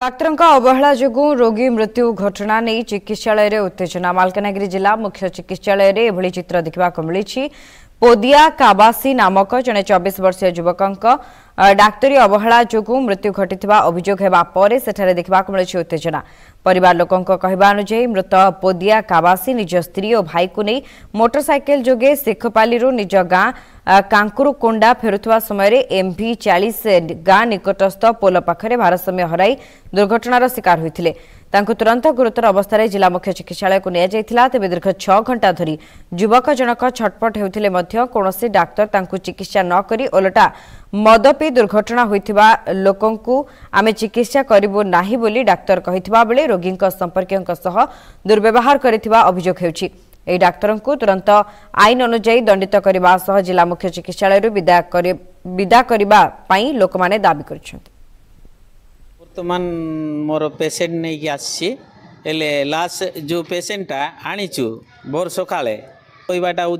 Doctor अवहेला जो रोगी मृत्यु घटना नहीं चिकित्सालय उत्तेजना मालकानगिरी जिला मुख्य चिकित्सालय में एभली चित्र देखा मिली। पोदिया काबासी नामक जड़े 24 वर्षीय युवक डाक्तरी अवहेला जो मृत्यु घटी अभियोग होगा सेठारे देखा मिली उत्तेजना। परिवार लोकों कहवा अनुसार मृत पोदिया काबासी निज स्त्री और भाई को नहीं मोटरसाइकेल जोगे शेखपाली निज गाँ कांकुरुकोंडा फेरुवा समय MV40 गाँ निकटस्थ पोल पाखरे भारसाम्य हराई दुर्घटनार शिकार होते तुरंत गुरुतर अवस्था जिला मुख्य चिकित्सालय को निया तेज दीर्घ 6 घंटा धरी युवक जनक छटपट होते कौन डाक्तर तांकु चिकित्सा नकरी ओलटा मद पी दुर्घटना होइथिबा लोकंकु आमे चिकित्सा करिबो नाही बोली डाक्तर कहिथिबा बेले रोगी संपर्कियों सह दुर्व्यवहार करिथिबा अभियोग हेउछि। एही डाक्तर को तुरंत आईन अनुଯାयी दंडित करने सह जिला मुख्य चिकित्सालय विदा करने लोक माने दाबी करछन्ति। वर्तमान मोर पेसेंट नहीं कि आसी लास्ट जो पेसेंटा आनीचु भोर सकाळे कहवाटा हूँ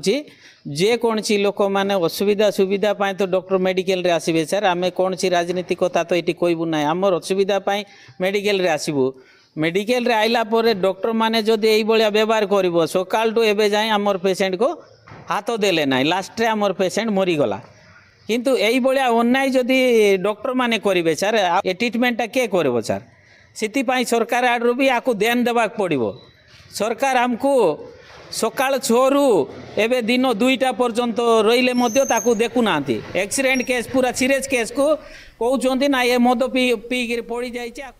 जेकोसी लोक मैंने असुविधा सुविधा तो डॉक्टर मेडिकल रे आसबे सर आम कौन सी राजनीतिक कथा तो ये कहबू ना आमर असुविधा मेडिकल रे आसबू मेडिकल रे आइला पर डॉक्टर माने जदि यही भाया व्यवहार कर सकाल टू एबे जाए आमर पेसेंट को हाथ देले ना लास्ट रे आमर पेसेंट मरीगला किंतु यही भाया अन्याय जदि डॉक्टर माने करेंगे सर ए ट्रिटमेंटा किए कर सर से सरकार आड़ भी आपको ध्यान देवा पड़ो। सरकार आमको सकाल 6 रु एवं दिन 2टा पर्यंत रही देखुना एक्सीडेंट केस पूरा सीरियस केस को कहते ना ये मद पी पड़ी जाए।